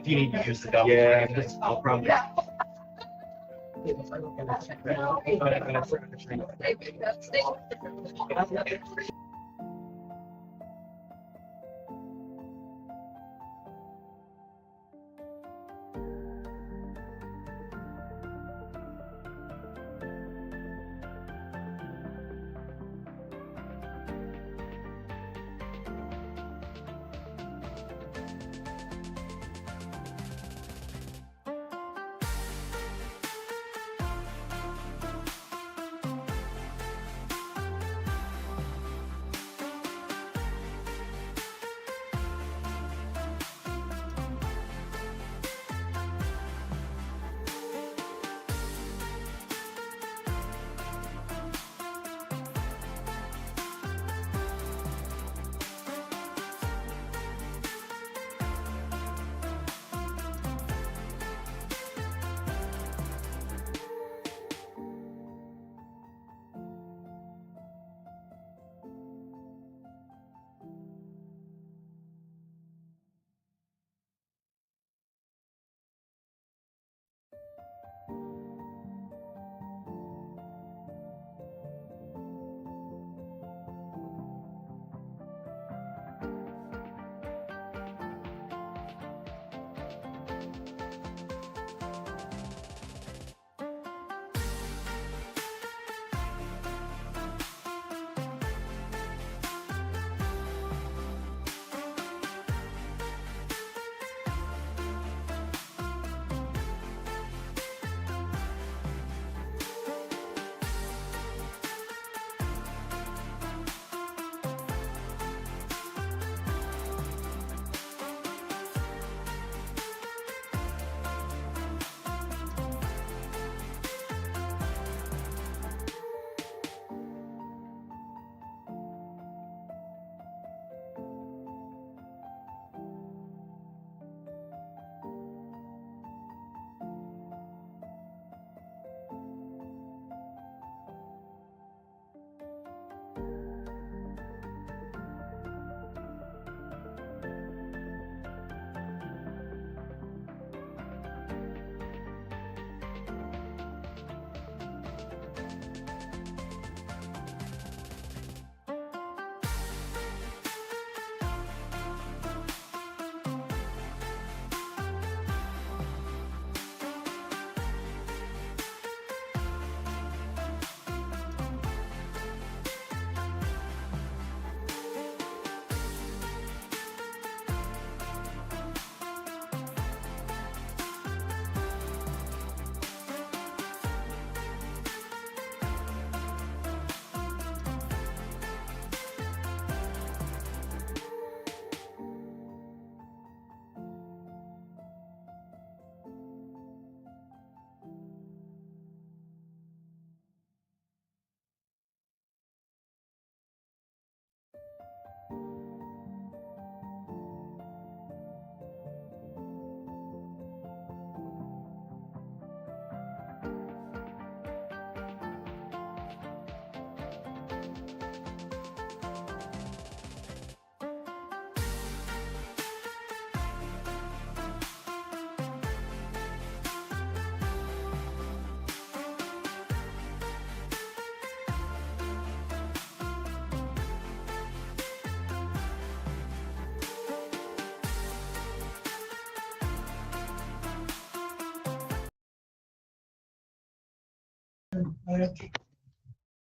You need to use the double. Yeah, I'll probably.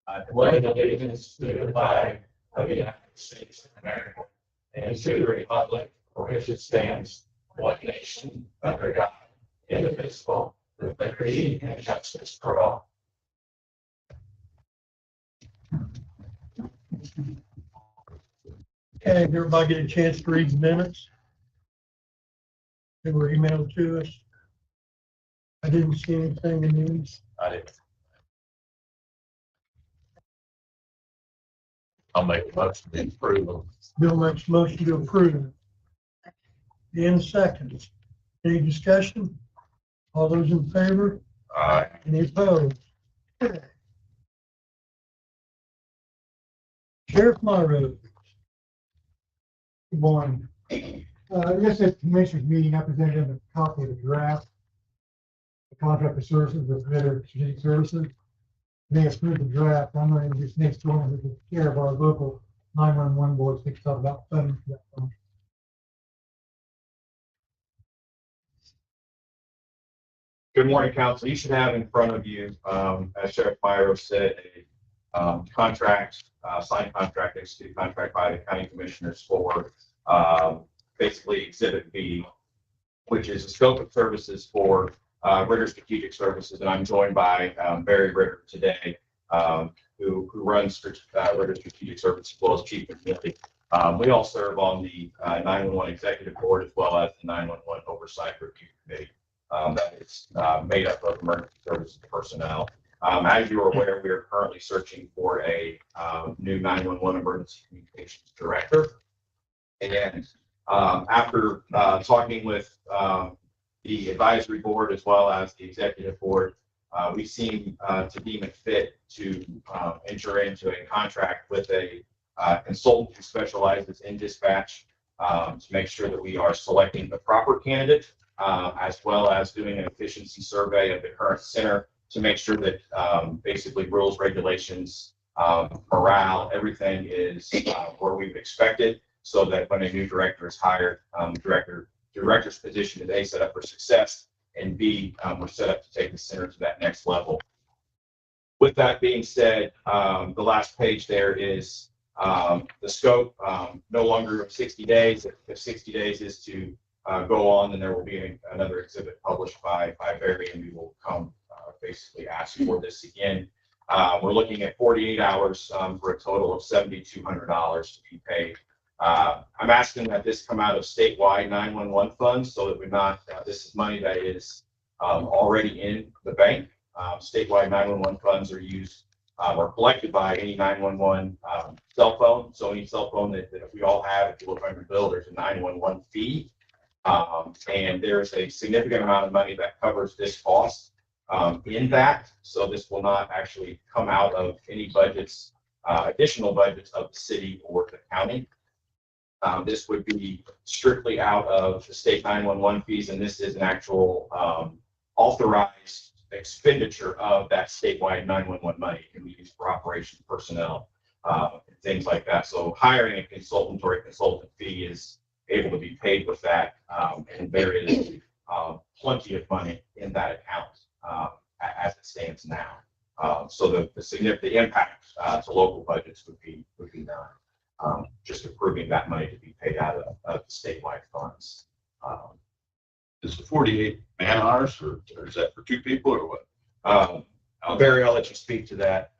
I pledge allegiance to the flag of the United States of America and to the republic for which it stands, one nation, under God, indivisible, with liberty and justice for all. Okay, everybody get a chance to read the minutes? They were emailed to us. I didn't see anything in these. I didn't. I'll make a motion to approve. Bill makes a motion to approve. Dan seconds. Any discussion? All those in favor? Aye. Any opposed? Sheriff Monroe. Good morning. This is Commissioners meeting. I presented a copy of the draft. The contract of services with Decatur Community Services. They approved the draft. I'm going to just next door with the chair of our local 911 board to talk about funding for that fund. Good morning, council. You should have in front of you, as Sheriff Myro said, a contract, signed contract, executed contract by the county commissioners for basically Exhibit B, which is a scope of services for Ritter Strategic Services. And I'm joined by Barry Ritter today, who runs Ritter Strategic Services as well as Chief McNeely. We all serve on the 911 Executive Board as well as the 911 Oversight Review Committee. That is made up of emergency services personnel. As you are aware, we are currently searching for a new 911 emergency communications director. And after talking with the advisory board as well as the executive board, we seem to deem it fit to enter into a contract with a consultant who specializes in dispatch to make sure that we are selecting the proper candidate, as well as doing an efficiency survey of the current center to make sure that basically rules, regulations, morale, everything is where we've expected, so that when a new director is hired, director's position is A, set up for success, and B, we're set up to take the center to that next level. With that being said, the last page there is the scope, no longer 60 days. If 60 days is to go on, then there will be another exhibit published by Barry, and we will come basically ask for this again. We're looking at 48 hours for a total of $7,200 to be paid. I'm asking that this come out of statewide 911 funds, so that we're not, this is money that is already in the bank. Statewide 911 funds are used or collected by any 911 cell phone. So any cell phone that we all have, if you look on your bill, there's a 911 fee. And there's a significant amount of money that covers this cost in that. So this will not actually come out of any budgets, additional budgets of the city or the county. This would be strictly out of the state 911 fees, and this is an actual authorized expenditure of that statewide 911 money. It can be used for operations personnel, and things like that. So hiring a consultant or a consultant fee is able to be paid with that, and there is plenty of money in that account as it stands now. So the significant impact to local budgets would be none. Just approving that money to be paid out of the statewide funds. Is the 48 man hours, or is that for two people, or what? Barry, I'll let you speak to that.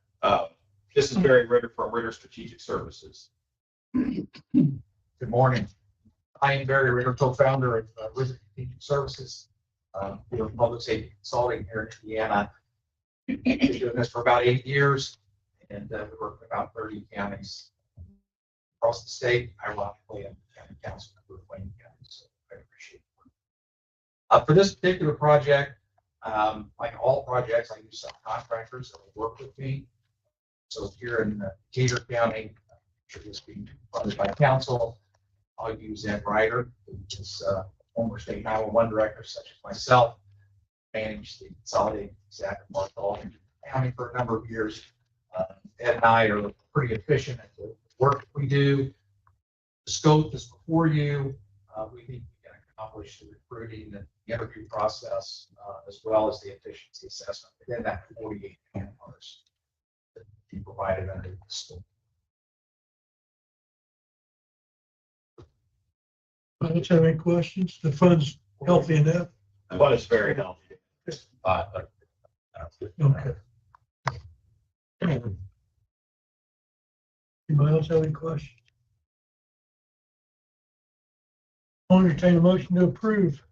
This is Barry Ritter from Ritter Strategic Services. Good morning. I am Barry Ritter, co-founder of Ritter Strategic Services. We're public safety consulting here in Indiana. We've been doing this for about 8 years, and we work with about 30 counties across the state. Ironically, I'm the county council member of Wayne County, so I appreciate it. For this particular project, like all projects, I use some contractors that will work with me. So here in Decatur County, should this be funded by council, I'll use Ed Ryder, who is former state 911 director, such as myself, managed the consolidated Decatur County for a number of years. Ed and I are pretty efficient at the work we do. The scope is before you. We think we can accomplish the recruiting and the interview process, as well as the efficiency assessment within that 48 hours that you provided under the scope. I don't have any questions. The fund's healthy enough. But it's very healthy. Okay. Anybody else have any questions? I'll entertain a motion to approve.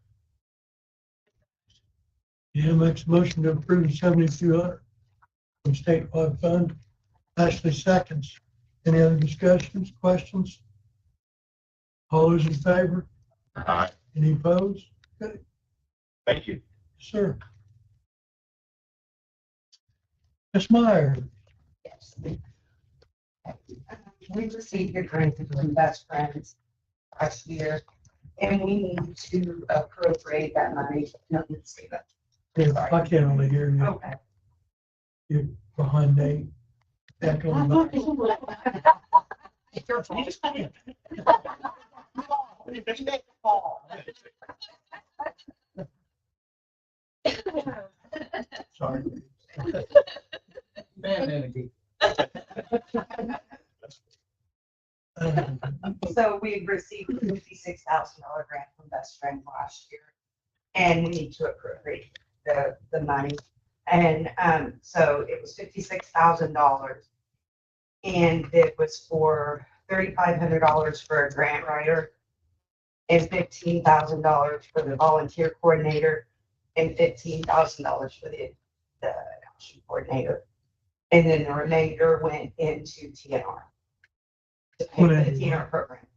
Yeah, makes a motion to approve the 7,200 from statewide fund. Ashley seconds. Any other discussions, questions? All those in favor? Aye. Any opposed? Okay. Thank you. Sir. Ms. Meyer, Yes. We received your grant from Best Friends last year, and we need to appropriate that money. No, let's see that. I can't really hear you. Okay. You're behind Nate. Back on the- Sorry. So we received a $56,000 grant from Best Friend last year, and we need to appropriate the money. And so it was $56,000, and it was for $3,500 for a grant writer, and $15,000 for the volunteer coordinator, and $15,000 for the adoption coordinator. And then the remainder went into TNR. To pay for the TNR program.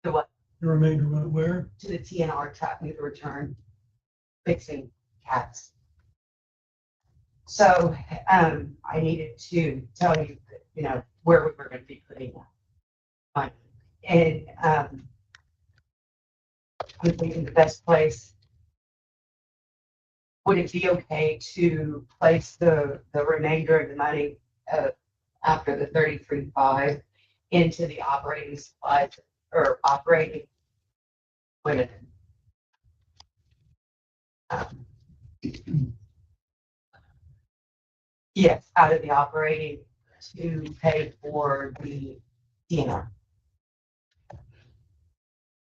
To what? The remainder went where? To the TNR trap meter return, fixing cats. So, I needed to tell you, where we were gonna be putting that money. And, I'm thinking the best place. Would it be okay to place the remainder of the money, after the 33.5 into the operating supplies or operating? Wait a minute. Yes, out of the operating to pay for the DNR.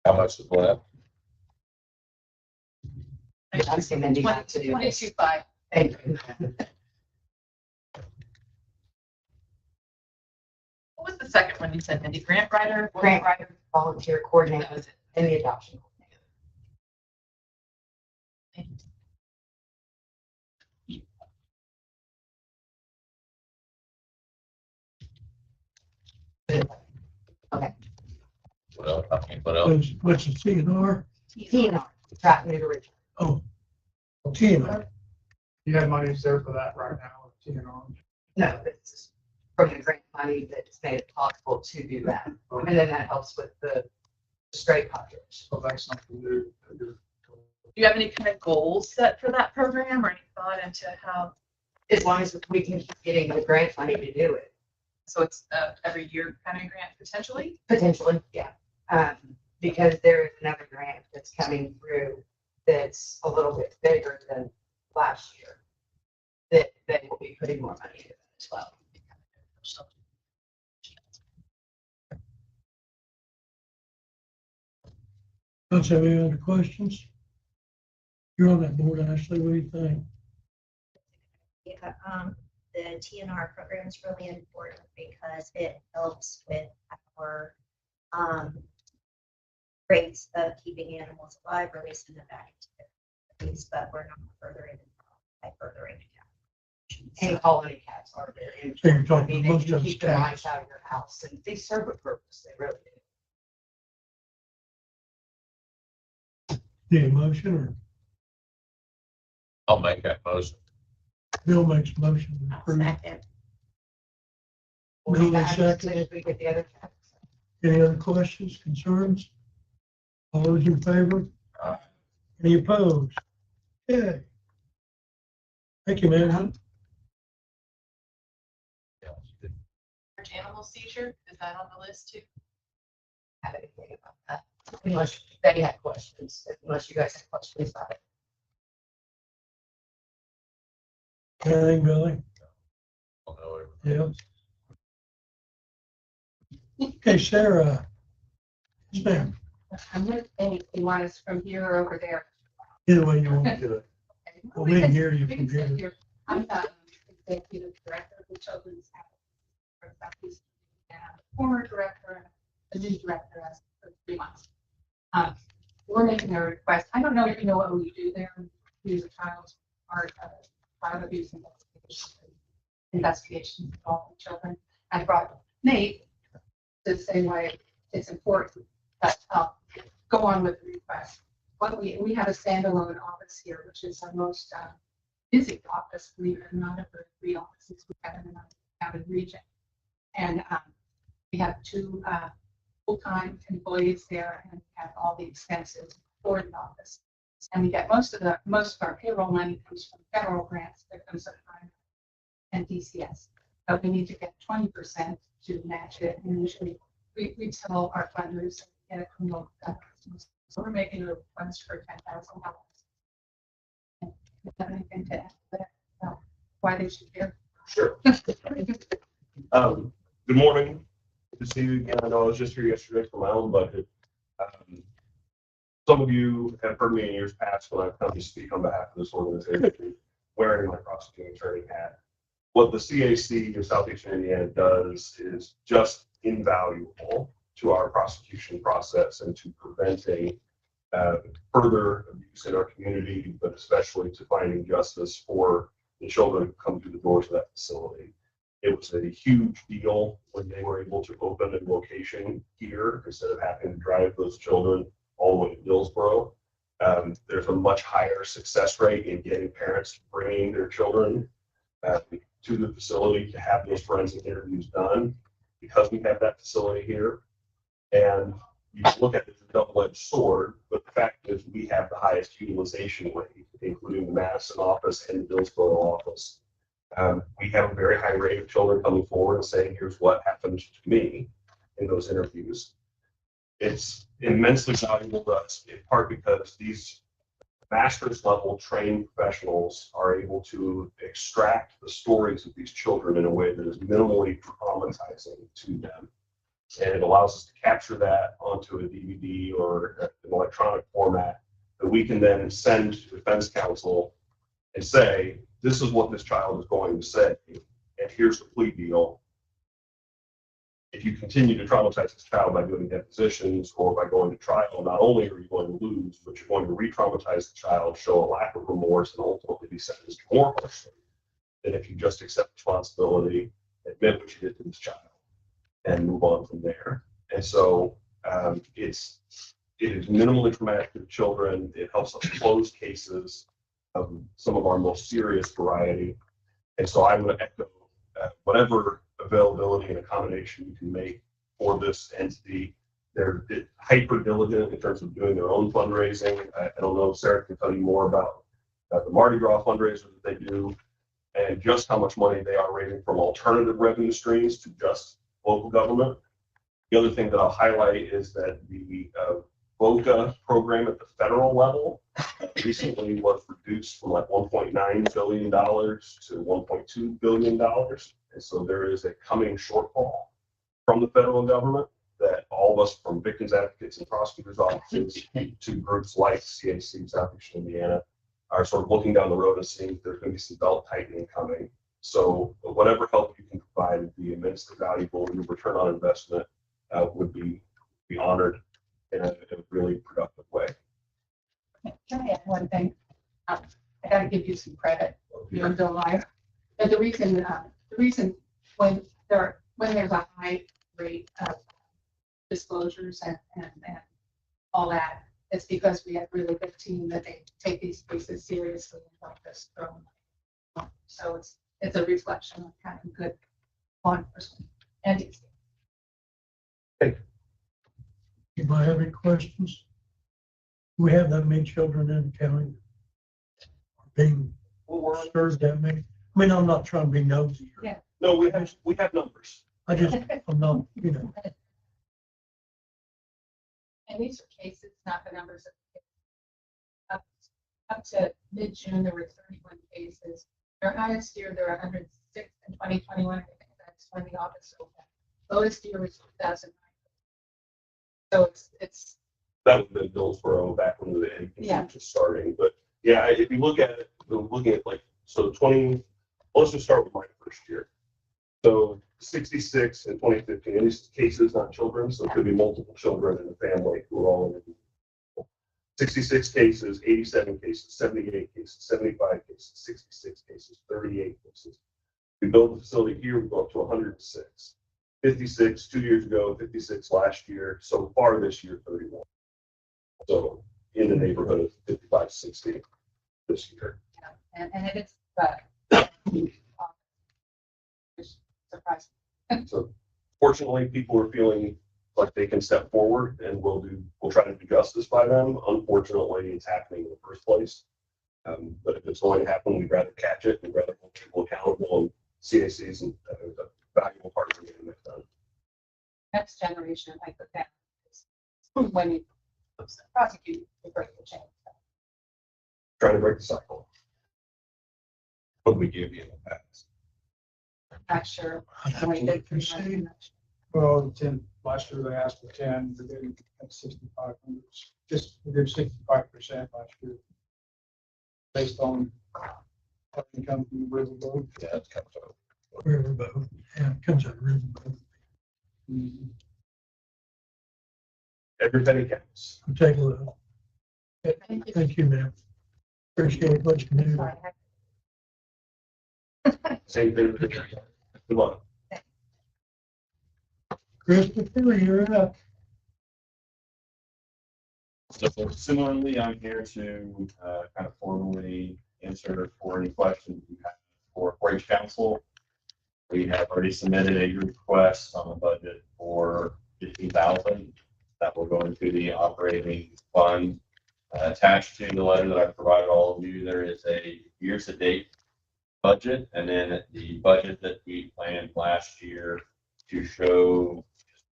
How much is left? I'm sending that to you. 22.5. Thank you. What was the second one you said, Mindy? Grant writer? Grant writer, volunteer coordinator, and the adoption coordinator. Well, I mean, what else? What's the TNR? DNR, trap meter return. Oh, TNR. You have monies there for that right now, TNR. No, it's from the grant money that's made it possible to do that. And then that helps with the stray population. So that's something new. Do you have any kind of goals set for that program or any thought into how, As long as we can keep getting the grant money to do it. so it's every year kind of grant potentially? Potentially, yeah. Because there is another grant that's coming through that's a little bit bigger than last year. That they will be putting more money into as well. Don't you have any other questions? You're on that board, Ashley. What do you think? Yeah, the TNR program is really important because it helps with our rates of keeping animals alive, releasing them back into their release, but we're not furthering by furthering the And colony cats are very So you're important. I talking mean, most they of keep the the cats. mice out of your house and they serve a purpose. They really do. Need a motion or I'll make that motion. Bill makes a motion to approve? second. Bill, As second. soon as we get the other cats. Any other questions, concerns? All those in favor? Aye. Any opposed? Okay. Thank you, man. Large animal seizure, is that on the list too? Have anything about that. Unless Betty had questions, unless you guys have questions about it. Anything, Billy? I'll know everything. Yeah. Okay, Sarah. Yes, ma'am. I'm gonna say, you want us from here or over there? Either way you want to do it. Well, we can hear you from here. I'm the executive director of the Children's Advocacy, and I'm the former director, and the new director as for 3 months. We're making a request. I don't know if you know what we do there. We do the child's part of child abuse investigations involving children. I brought Nate the same way. It's important that go on with the request. we have a standalone office here, which is our most busy office, believe it or not, of the 3 offices we have in the Mountain region. And we have 2 full-time employees there, and we have all the expenses for the office. And we get most of our payroll money comes from federal grants that comes from and DCS. But we need to get 20% to match it. And usually we tell our funders get it from local governments. So we're making a request for $10,000. And you have anything to add to that? No. Why they should care? Sure. Good morning. Good to see you again. I know I was just here yesterday for my own budget. Some of you have heard me in years past when I've come to speak on behalf of this organization, wearing my prosecuting attorney hat. What the CAC of Southeastern Indiana does is just invaluable to our prosecution process and to preventing further abuse in our community, but especially to finding justice for the children who come through the doors of that facility. It was a huge deal when they were able to open a location here instead of having to drive those children all the way to Hillsborough. There's a much higher success rate in getting parents bringing their children to the facility to have those forensic interviews done because we have that facility here. And you look at it as a double-edged sword, but the fact is we have the highest utilization rate, including the Madison office and the Hillsborough office. We have a very high rate of children coming forward and saying, here's what happened to me in those interviews. It's immensely valuable to us, in part because these master's level trained professionals are able to extract the stories of these children in a way that is minimally traumatizing to them. And it allows us to capture that onto a DVD or an electronic format that we can then send to defense counsel and say, this is what this child is going to say, and here's the plea deal. If you continue to traumatize this child by doing depositions or by going to trial, not only are you going to lose, but you're going to re-traumatize the child, show a lack of remorse, and ultimately be sentenced more harshly than if you just accept responsibility, admit what you did to this child, and move on from there. And so it is minimally traumatic to the children. It helps us close cases of some of our most serious variety. And so I would echo whatever availability and accommodation you can make for this entity. They're hyper diligent in terms of doing their own fundraising. I don't know if Sarah can tell you more about the Mardi Gras fundraiser that they do and just how much money they are raising from alternative revenue streams to just local government. The other thing that I'll highlight is that the VOCA program at the federal level recently was reduced from like $1.9 billion to $1.2 billion. And so there is a coming shortfall from the federal government that all of us from victims advocates and prosecutors offices to groups like CAC Southeastern Indiana are sort of looking down the road and seeing if there's going to be some belt tightening coming. So whatever help you can provide would be immensely valuable. Your return on investment would be honored in a really productive way. Can I add one thing? I got to give you some credit. You're Bill Meyer. But the reason when there's a high rate of disclosures and all that, it's because we have a really good team that they take these cases seriously and help us throw them. So it's a reflection of kind of good law enforcement and Anybody have any questions? We have that many children in the county being served that many. I mean, I'm not trying to be nosy. Yeah. No, we have numbers. I'm not, And these are cases, not the numbers of up to mid-June, there were 31 cases. Their highest year, there were 106 in 2021. I think that's when the office opened. Lowest year was 2009. So it's That would have been Hillsborough back when the education was just starting. But yeah, if you look at it, looking at like, so let's just start with my first year. So 66 in 2015, and these cases, not children, so it could be multiple children in the family who are all in the 66 cases, 87 cases, 78 cases, 75 cases, 66 cases, 38 cases. We built the facility here, we go up to 106. 56 2 years ago, 56 last year. So far this year, 31. So in the neighborhood of 55, 60 this year. And it is, it's surprising. So fortunately, people are feeling like they can step forward and we'll try to do justice by them. Unfortunately, it's happening in the first place. But if it's going to happen, we'd rather catch it. We'd rather hold people accountable, and CACs and a valuable part of getting that done. Next generation, I put that when you prosecute, you break the chain. Trying to break the cycle. What we give you in the past. Not sure. I'd have to look and see. Well, 10, last year they asked for 10, we did at 6,500, just, we did 65% last year. Based on what income from the riverboat. Yeah, it comes out. Riverboat, yeah, it comes out riverboat. Every penny counts. I'll take a look. Thank you, ma'am. Appreciate what you do. Same thing with the good luck. Christopher, you're up. So similarly, I'm here to kind of formally answer for any questions you have for 4-H Council. We have already submitted a request on the budget for $15,000 that will go into the operating fund. Attached to the letter that I provided all of you, there is a year-to-date budget, and then the budget that we planned last year to show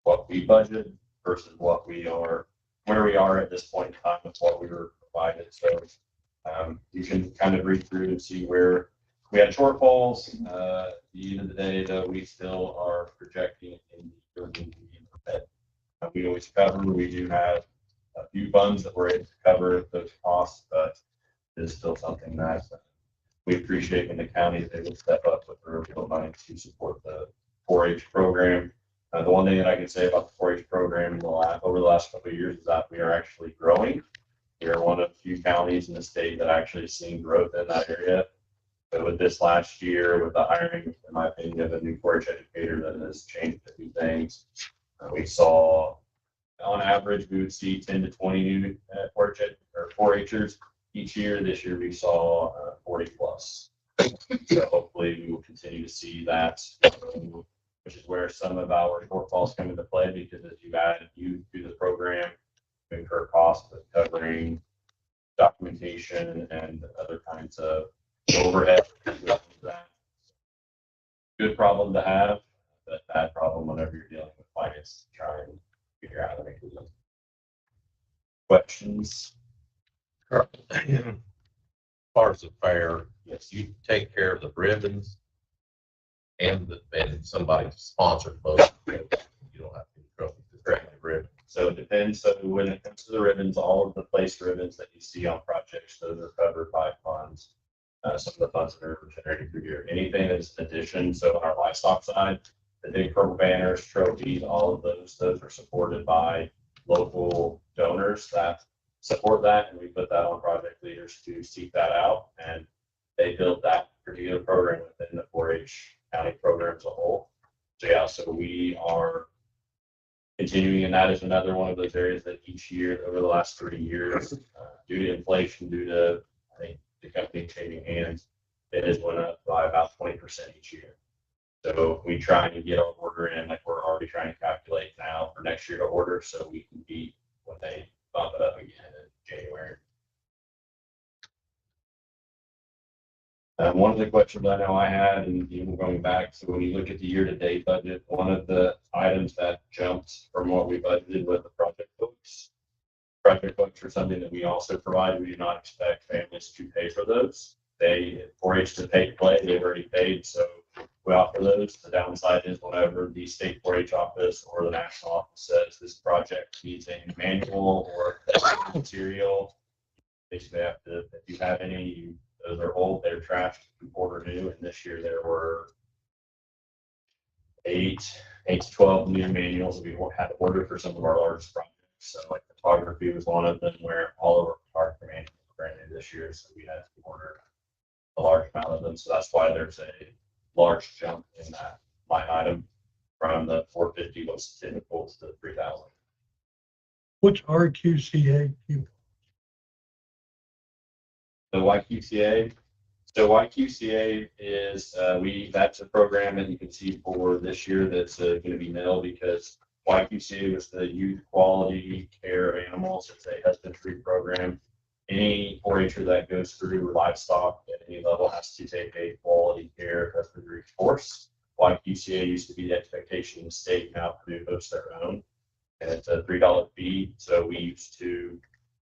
what we budgeted versus what we are, where we are at this point in time with what we were provided. So you can kind of read through and see where we had shortfalls. At the end of the day, though, we still are projecting in the building permit. We always cover, we do have a few funds that we're able to cover those costs, but it is still something that we appreciate when the county is able to step up with their real money to support the 4-H program. The one thing that I can say about the 4-H program over the last couple of years is that we are actually growing. We are one of the few counties in the state that actually has seen growth in that area. So with this last year, with the hiring, in my opinion, of a new 4-H educator that has changed a few things, we saw, on average, we would see 10 to 20 new 4-Hers each year. This year we saw 40 plus. So hopefully we will continue to see that, which is where some of our shortfalls come into play, because as you add youth to the program, you incur costs of covering documentation and other kinds of overhead. Good problem to have, but bad problem whenever you're dealing with finance to try and figure out how to make it work. Questions? As far as the fair, yes, you take care of the ribbons and somebody sponsored both. You don't have to trophy the ribbon. So it depends. So when it comes to the ribbons, all of the place ribbons that you see on projects, those are covered by funds. Some of the funds that are generated per year. Anything that's addition, so on our livestock side, the big purple banners, trophies, all of those are supported by local donors that support that, and we put that on project leaders to seek that out, and they build that particular program within the 4-H county program as a whole. So yeah, so we are continuing, and that is another one of those areas that each year over the last 3 years, due to inflation, due to I think the company changing hands, it has went up by about 20% each year. So we try to get our order in, like we're already trying to calculate now for next year to order, so we can beat when they bump it up again in January. One of the questions I know I had, and even going back, so when you look at the year-to-date budget, one of the items that jumped from what we budgeted was the project books. Project books are something that we also provide. We do not expect families to pay for those. They, 4-H to pay to play, they've already paid, so we offer those. The downside is whenever the state 4-H office or the national office says this project needs a manual or material, basically have to, if you have any, those are old, they're trashed, you order new, and this year there were 8 to 12 new manuals that we had to order for some of our largest projects. So like photography was one of them, where all of our photography manuals were brand new this year, so we had to order a large amount of them. So that's why there's a large jump in that line item from the 450 was typical to the 3,000. What's RQCA people? The YQCA. So YQCA is, that's a program that you can see for this year that's going to be nil because YQCA was the Youth Quality Care Animals. It's a husbandry program. Any 4-H'er that goes through livestock at any level has to take a quality care husbandry course. YQCA used to be the expectation in the state, now Purdue hosts their own. And it's a $3 fee. So we used to,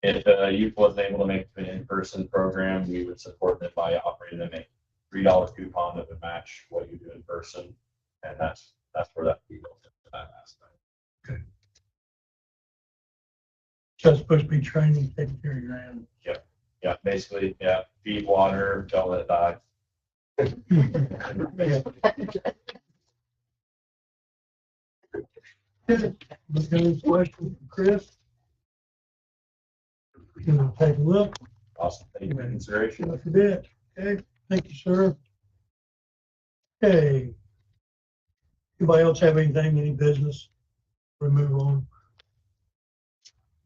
if the youth wasn't able to make an in-person program, we would support them by offering them a $3 coupon that would match what you do in person. And that's where that fee goes into that aspect. So it's supposed to be training, taking care of your animal. Yeah, basically, yeah, feed water, don't let it die. Look at this question from Chris. Gonna take a look. Awesome. Thank you for consideration. Look at it. Okay, thank you, sir. Okay. Anybody else have anything, any business? We move on.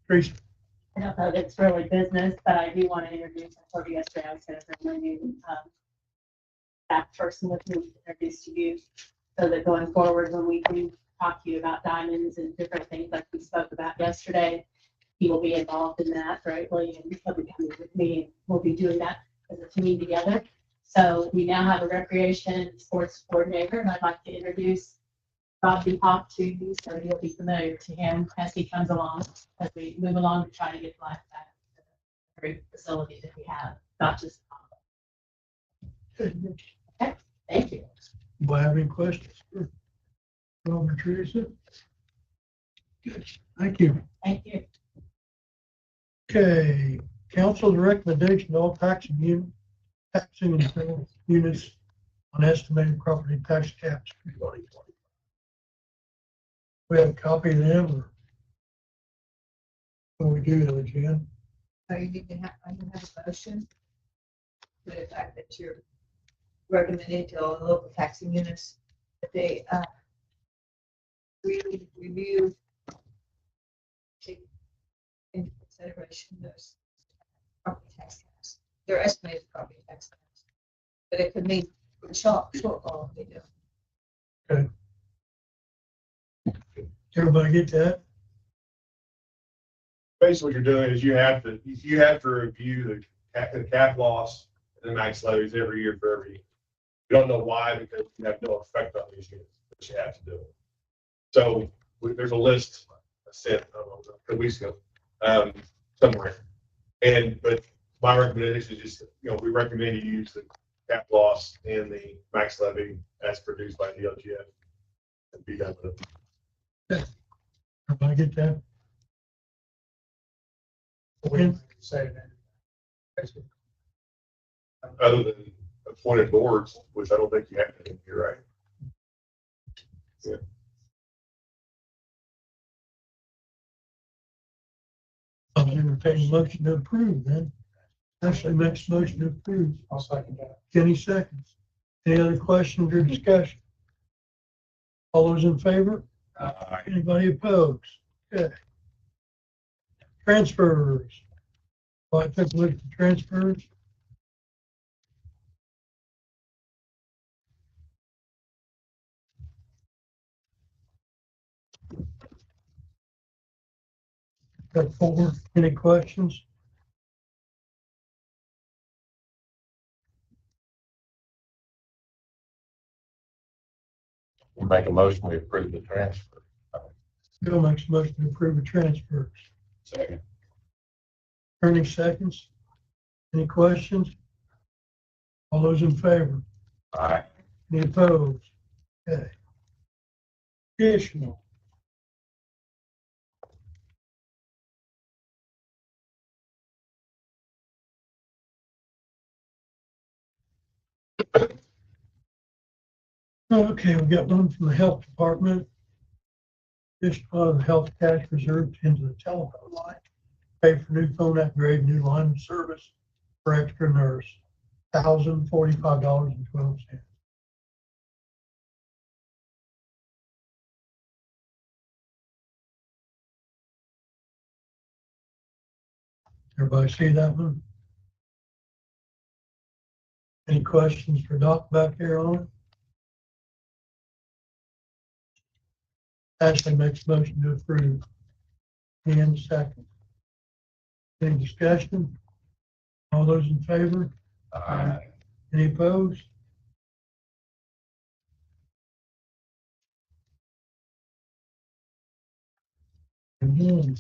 Teresa. I don't know if it's really business, but I do want to introduce, I told you yesterday, I was going to bring my new staff person with me to introduce to you, so that going forward, when we do talk to you about diamonds and different things like we spoke about yesterday, he will be involved in that greatly, and he'll be coming with me, and we'll be doing that as a team together. So we now have a recreation sports coordinator, and I'd like to introduce Bob DePop to you, so you'll be familiar to him as he comes along, as we move along to try to get life back to every facility that we have, not just. Okay, thank you. Do I have any questions for Robert, Teresa? Good, thank you. Thank you. Okay, council's recommendation, all taxing and sales units on estimated property tax caps for 2020. We have a copy of them, or what we do, though, Jen? So you need to have, I can have a motion to the fact that you're recommending to all local taxing units that they review, take into consideration those property tax caps. They're estimated property tax caps, but it could mean shortfall if they do. Okay. Everybody get that? Basically, what you're doing is you have to review the cap loss and the max levies every year for every year. You don't know why, because you have no effect on these units, but you have to do it. So there's a list I sent, I don't know, a couple weeks ago, somewhere. But my recommendation is just, we recommend you use the cap loss and the max levy as produced by the LGF and be done with it. Everybody get that? We say that. Other than appointed boards, which I don't think you have to, you're right. Yeah. I'll entertain a motion to approve then. Actually, makes a motion to approve. I'll second that. Kenny seconds. Any other questions or discussion? All those in favor? Anybody opposed? Okay. Transfers. Well, I took a look at the transfers. Got 4. Any questions? We'll make a motion, we approve the transfer. Bill makes a motion to approve the transfers. Second. Ernie seconds. Any questions? All those in favor? Aye. Any opposed? Okay. Additional. Okay, we got one from the health department. Just the health cash reserved into the telephone line. Pay for new phone upgrade, new line of service for extra nurse. $1,045.12. Everybody see that one? Any questions for Doc back here on it? Ashley makes a motion to approve. Ian second. Any discussion? All those in favor? Any opposed? Again.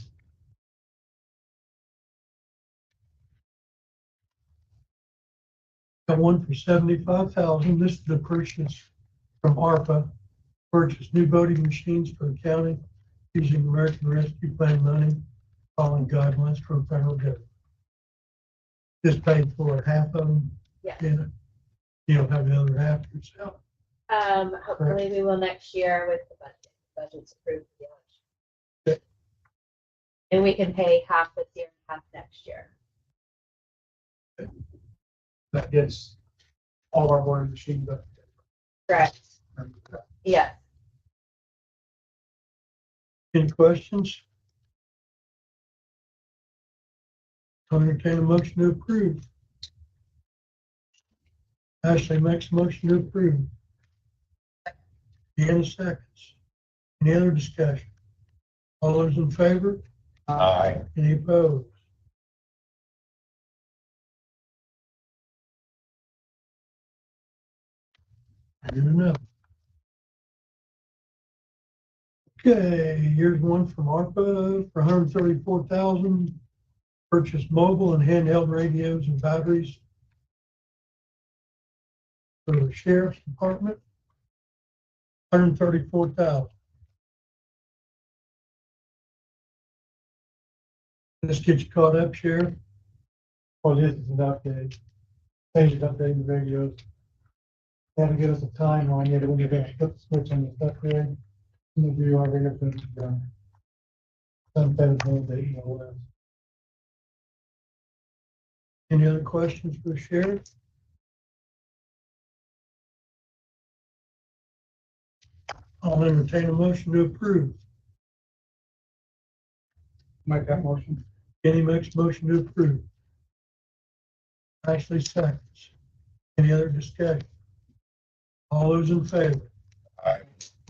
Got one for 75,000. This is the purchase from ARPA. Purchase new voting machines for the county using American Rescue Plan money, following guidelines from federal government. Just paid for half of them. Yeah. Yeah. You don't have the other half yourself. Hopefully we will next year with the budget. Budget's approved for the election. And we can pay half this year, half next year. That gets all our voting machines up. Correct. Yes. Any questions? I'll entertain a motion to approve. Ashley makes a motion to approve. Deanna seconds. Any other discussion? All those in favor? Aye. Any opposed? Good enough. Okay, here's one from ARPA for $134,000. Purchase mobile and handheld radios and batteries for the sheriff's department. $134,000. This gets you caught up, Sheriff. Well, this is an update. Page is updating the radios. They have to give us a timeline yet when you're going to put the switch on the upgrade. We'll do our radios when it's done. Some kind of date, whatever. Any other questions for the sheriff? I'll entertain a motion to approve. Make that motion. Kenny makes a motion to approve. Ashley seconds. Any other discussion? All those in favor? Aye.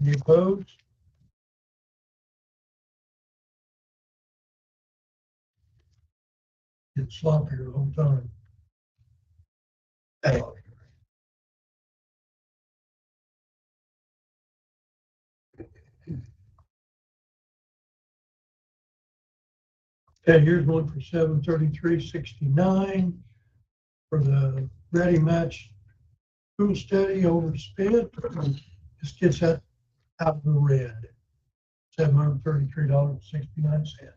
Any opposed? It's sloppy the whole time. Hey. Okay, here's one for 733.69 for the ready match school study overspent. This gets that out of the red. $733.69.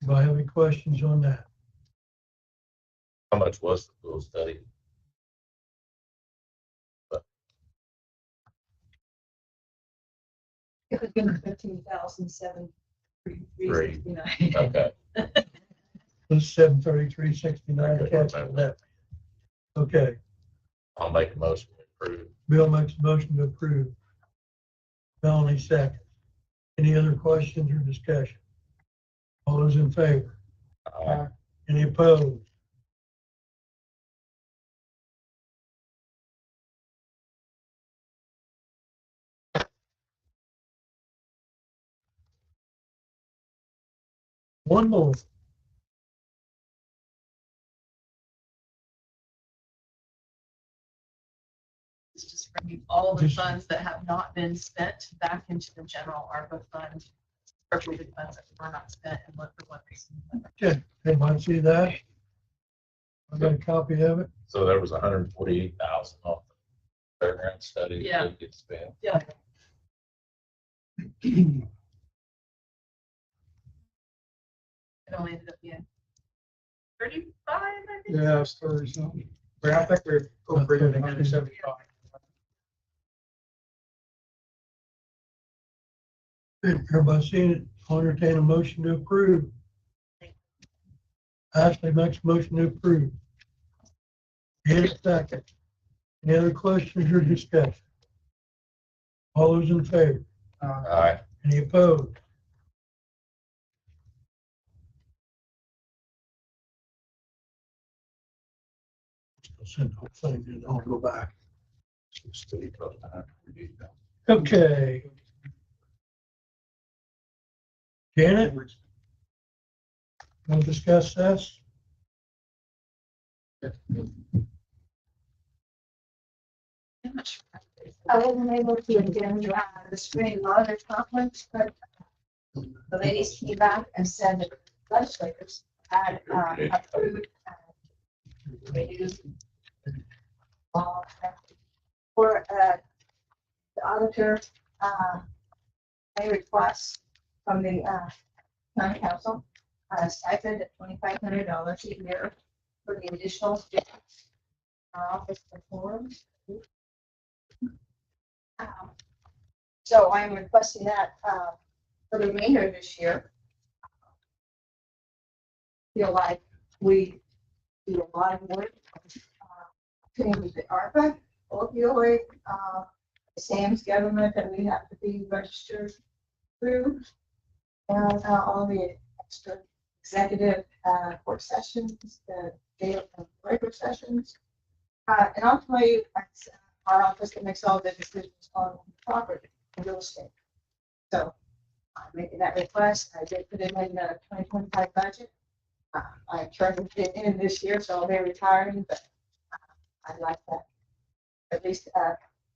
Do I have any questions on that? How much was the school study? It was been 15,733.69. Okay. This 733.69 cancel that. Okay, I'll make a motion to approve. Bill makes a motion to approve. Melanie seconds. Any other questions or discussion? All those in favor? Aye. Any opposed? One more. It's just bringing all the Just- funds that have not been spent back into the general ARPA fund, appropriated funds that were not spent and what for what reason. Okay, everybody see that? I got a copy of it. So there was 148,000 off the fairground study. that Yeah. didn't get spent. Yeah. It only ended up being 35, I think. Yeah, it's 30 something. But I think we're appropriated 175. Everybody seen it? I'll entertain a motion to approve. Ashley makes a motion to approve. Hit second. Any other questions or discussion? All those in favor? Aye. Any opposed? I'll send the whole thing and I'll go back. Okay. Janet? Want to discuss this? I wasn't able to attend the spring mother conference, but the ladies came back and said that legislators had approved reduced for the auditor, they request from the county council stipend at $2,500 a year for the additional office performed. So I'm requesting that for the remainder of this year. Feel like we do a lot of work. With the ARPA, opioid, Sam's government that we have to be registered through, and all the extra executive court sessions, the jail and labor sessions. And ultimately, it's our office that makes all the decisions on property and real estate. So I'm making that request. I did put it in the 2025 budget. I tried to get in this year, so I'll be retiring, but I'd like that. At least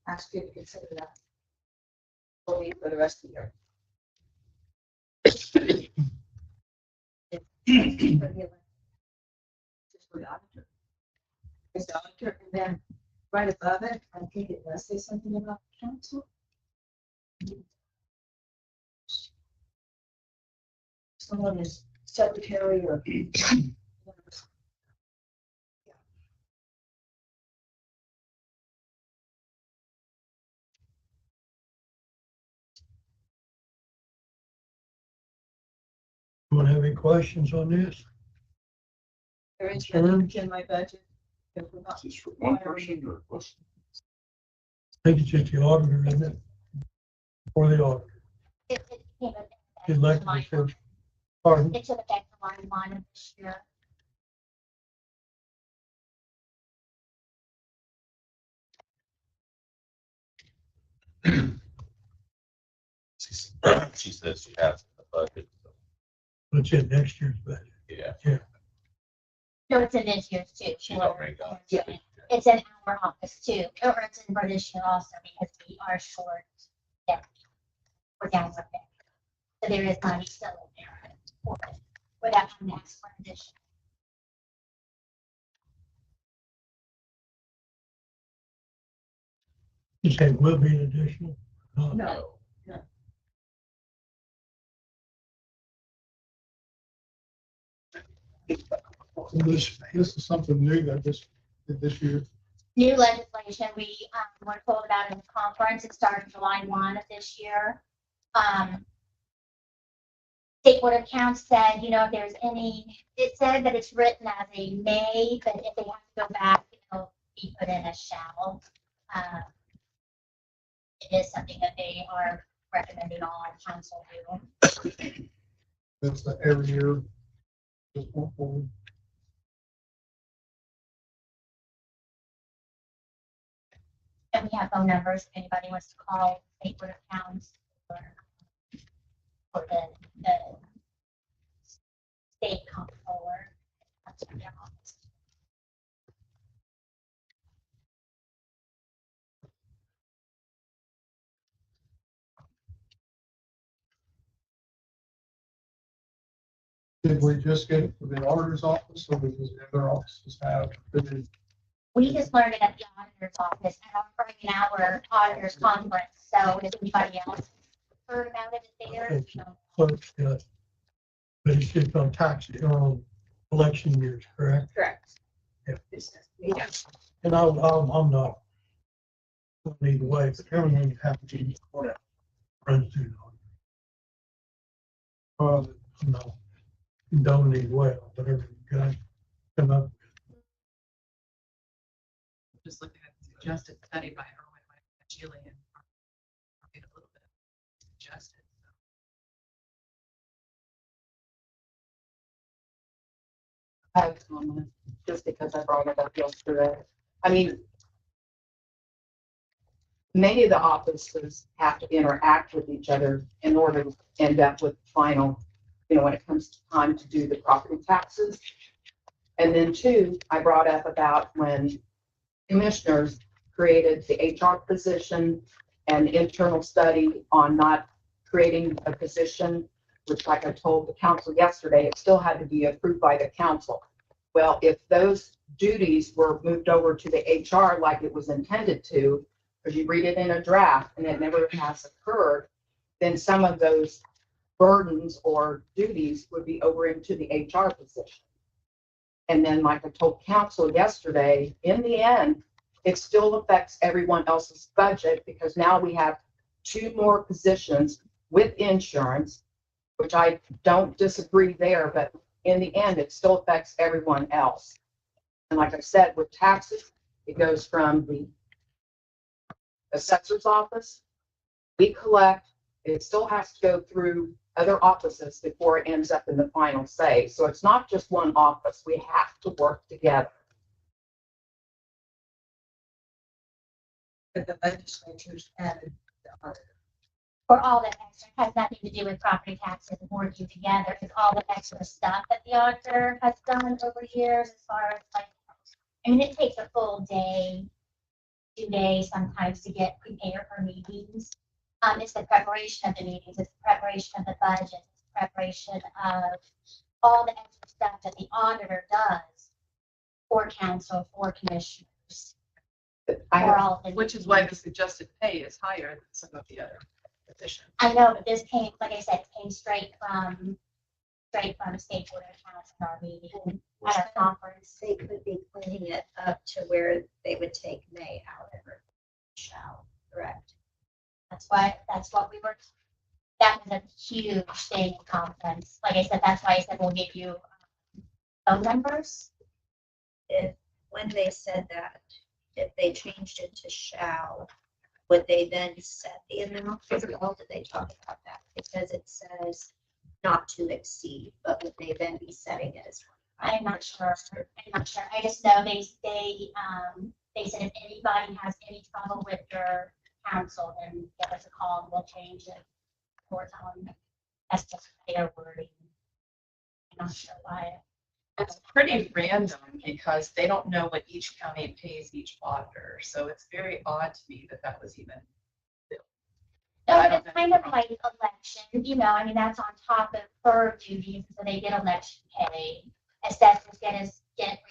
ask you to consider that for me for the rest of the year. Just for the auditor. It's the auditor, and then right above it, I think it does say something about the council. Someone is secretary or. Want to have any questions on this? There is nothing in my budget. If we're not- Is this for one person or what's? I think it's just the auditor, isn't it? Or the auditor. It came up. Elected official. Pardon? It took effect on line of this year. She says she has the budget, so, What's in next year's budget? yeah. No, it's in this year's too. She's already got it. Yeah. It's in our office too, or it's in for this year also because we are short. Yeah. We're down with it. So there is money still in there for it, without having to ask for addition. You say will be an additional? No. This is something new that just did this year. New legislation, we were told about in the conference, it started July 1 of this year. State Board of Accounts said, if there's any, it said that it's written as a may, but if they have to go back, it'll be put in a shall. It is something that they are recommending all council do. That's the every year. Just one forward. And we have phone numbers if anybody wants to call State Board of Accounts or the state comptroller. That's their office. Did we just get it for the auditor's office or does the other offices have? We just learned it at the auditor's office and I'm bringing our auditor's conference. So if anybody else heard about it, it's there. It's clerk's got it. But it's just on tax, on election years, correct? Correct. Yeah. Yes. And I'm not going either way, but everything happens in the court. Runs through the auditor. I'm not condoning either way, whatever you guys come up with. Just looking at the suggested study by Erwin Gillian. A little bit suggested. I have a comment, just because I brought it up yesterday. I mean, many of the offices have to interact with each other in order to end up with final, when it comes to time to do the property taxes. And then two, I brought up about when commissioners created the HR position and internal study on not creating a position, which like I told the council yesterday, it still had to be approved by the council. Well, if those duties were moved over to the HR like it was intended to, because you read it in a draft and it never has occurred, then some of those burdens or duties would be over into the HR position. And then like I told council yesterday, in the end, it still affects everyone else's budget because now we have two more positions with insurance, which I don't disagree there, but in the end, it still affects everyone else. And like I said, with taxes, it goes from the assessor's office, we collect, it still has to go through other offices before it ends up in the final say. So it's not just one office. We have to work together. But the legislature's added the auditor. For all that extra, has nothing to do with property taxes and working together, it's all the extra stuff that the auditor has done over years as far as like, I mean, it takes a full day, 2 days sometimes to get prepared for meetings. It's the preparation of the meetings, it's the preparation of the budget, it's the preparation of all the extra stuff that the auditor does for council, for commissioners. For all of the Which is why the suggested pay is higher than some of the other positions. I know, but this came, like I said, came straight from State Board of Accounts in our meeting at our conference. They could be cleaning it up to where they would take May out of it. Shall, correct? That's what we were, that was a huge thing in conference. Like I said, that's why I said we'll give you phone numbers. When they said that, if they changed it to shall, would they then set the amount? Or did they talk about that? Because it says not to exceed, but would they then be setting it as? I'm not sure. I just know they said if anybody has any trouble with their council, then give us a call and we'll change it. Or that's just their wording. I'm not sure why. It's pretty random because they don't know what each county pays each auditor. So it's very odd to me that that was even. No, it's kind of like election, I mean, that's on top of her duties, so they get election pay. Assessors get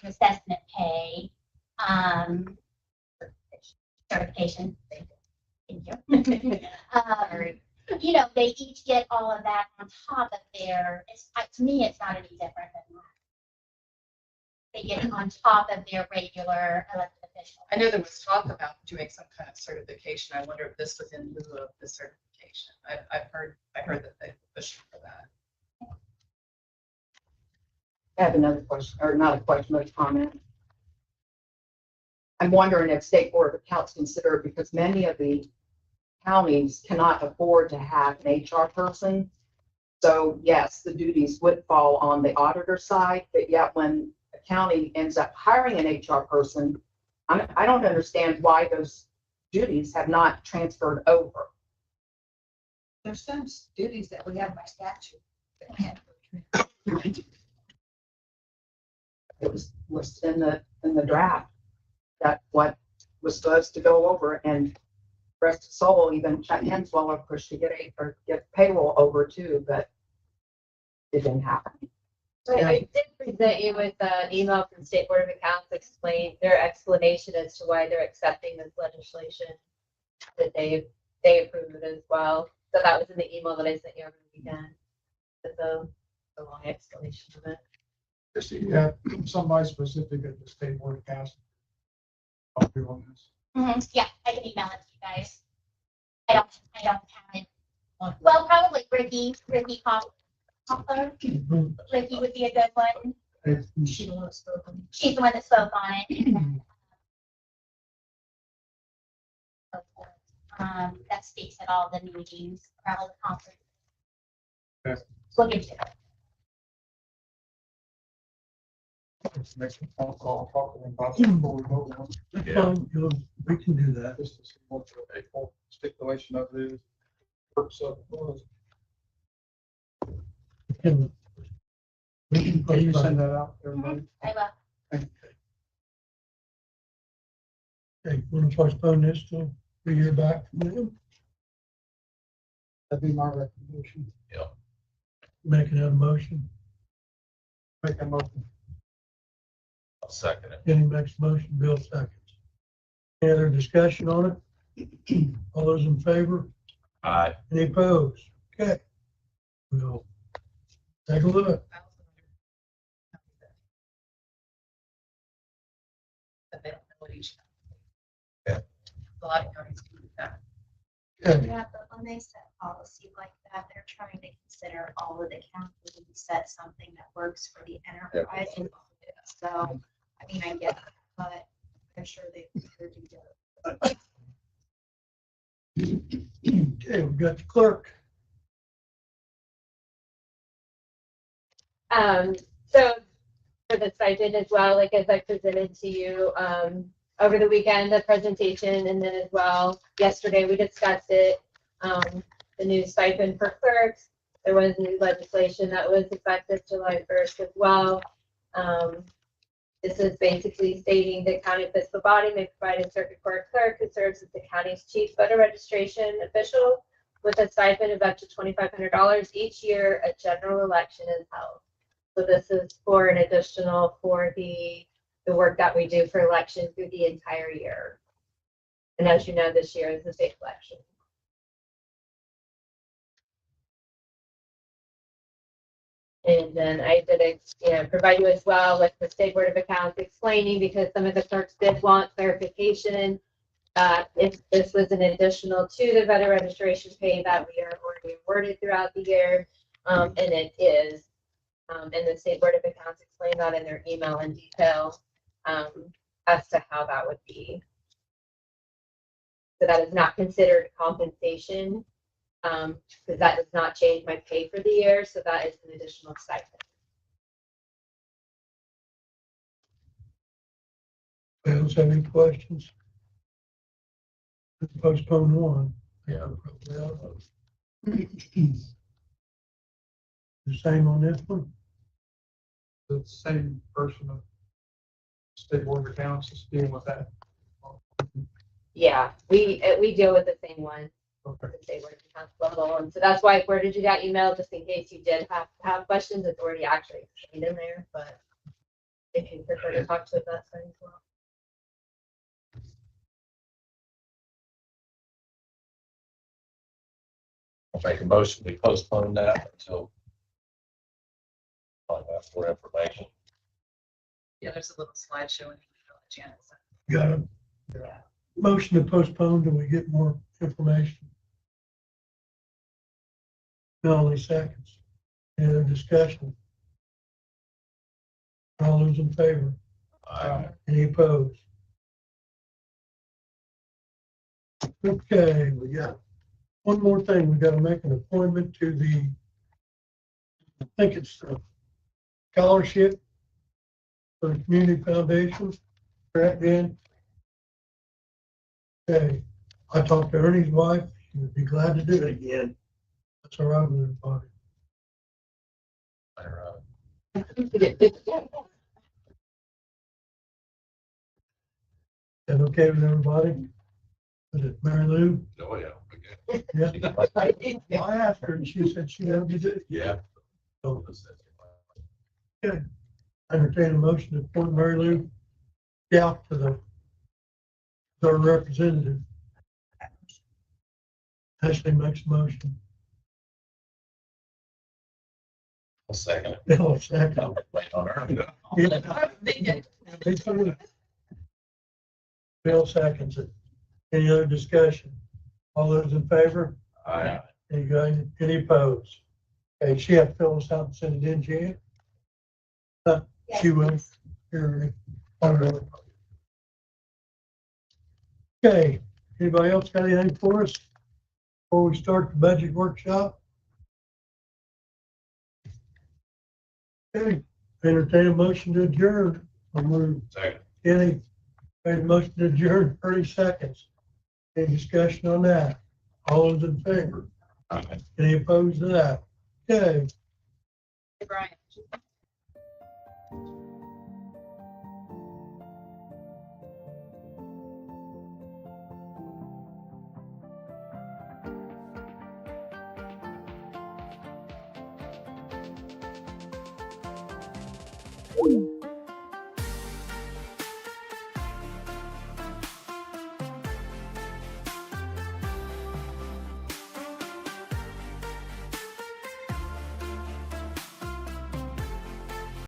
assessment pay, certification. Thank you. They each get all of that on top of their, to me, it's not any different than that. They get it on top of their regular elected official. I know there was talk about doing some kind of certification. I wonder if this was in lieu of the certification. I heard that they pushed for that. I have another question, or not a question, but a comment. I'm wondering if State Board of Accounts consider, because many of the counties cannot afford to have an HR person. So yes, the duties would fall on the auditor side, but yet when a county ends up hiring an HR person, I don't understand why those duties have not transferred over. There's some duties that we have by statute. That can't be It was listed in the draft that what was supposed to go over, and rest of soul, even Chuck Henswell pushed to get payroll over too, but it didn't happen. So I did present you with an email from State Board of Accounts explain their explanation as to why they're accepting this legislation, that they approved it as well. So that was in the email that I sent you over the weekend. With the long explanation of it. Christie, somebody specific at the State Board of Accounts. I'll do on this. Yeah, I can email it to you guys. I don't have it. Well, probably Ricky Hoffler. Ricky would be a good one. She's the one that spoke on it. That speaks at all the meetings, or all the conferences. Okay. We'll get you. Make some phone call, talk to them about it before we vote on it. That's Yeah. fine, we can do that. Just to see what the full stipulation of the purpose of it was. Can Can you send that out, to everybody? I will. Okay, want to postpone this till we hear back from them? That'd be my recommendation. Making that a motion. Make a motion. I'll second it. Kenny makes a motion, Bill seconds. Any other discussion on it? All those in favor? Aye. Any opposed? Okay. We'll take a look. But they don't know what each. Yeah. A lot of counties do that. Okay. Yeah, but when they set policy like that, they're trying to consider all of the counties and set something that works for the enterprise. So, I mean, I get it, but I'm sure they could do that. Okay, we've got the clerk. So for the stipend as well, like as I presented to you, over the weekend, the presentation, and then as well, yesterday we discussed it, the new stipend for clerks. There was new legislation that was effective July 1st as well. This is basically stating the county fiscal body may provide a circuit court clerk who serves as the county's chief voter registration official with a stipend of up to $2,500 each year a general election is held. So this is for an additional for the work that we do for election through the entire year. And as you know, this year is the state election. And then I did provide you as well with the State Board of Accounts explaining, because some of the clerks did want clarification if this was an additional to the voter registration pay that we are already awarded throughout the year, and it is. And the State Board of Accounts explained that in their email in detail as to how that would be. So that is not considered compensation, because that does not change my pay for the year, so that is an additional stipend. Anyone have any questions? Postpone one. Yeah. The same on this one? The same person of State Board of Accounts is dealing with that. Yeah, we deal with the same one. Okay. The State Board of Accounts level, and so that's why I forwarded you that email just in case you did have questions. It's already actually explained in there, but if you prefer to talk to it, that's fine as well. I'll make a motion, we postpone that until find out more information. Yeah, there's a little slideshow in the email that Janet sent. Got it. Yeah. Motion to postpone till we get more information. Only seconds. Any other discussion? All those in favor? Any opposed? Okay, we got one more thing. We got to make an appointment to the, I think it's the scholarship for the community foundation. Correct, Dan? Okay, I talked to Ernie's wife. She would be glad to do it again. That's all right with everybody. That okay with everybody? Was it Mary Lou? Oh, yeah. Yeah. I asked her and she said she had to do it. Yeah. So, okay. Entertain a motion to appoint Mary Lou Scout to the third representative. Ashley makes a motion. I'll second it. Bill second. I'll wait on her. Bill seconds it. Any other discussion? All those in favor? Aye. Any opposed? Okay, she had to fill us out and send it in, Jan? She will. Here. Okay, anybody else got anything for us before we start the budget workshop? Okay, Entertain a motion to adjourn. I'll move. Second. Kenny made a motion to adjourn, 30 seconds. Any discussion on that? All those in favor? Any opposed to that? Okay. Hey, Brian.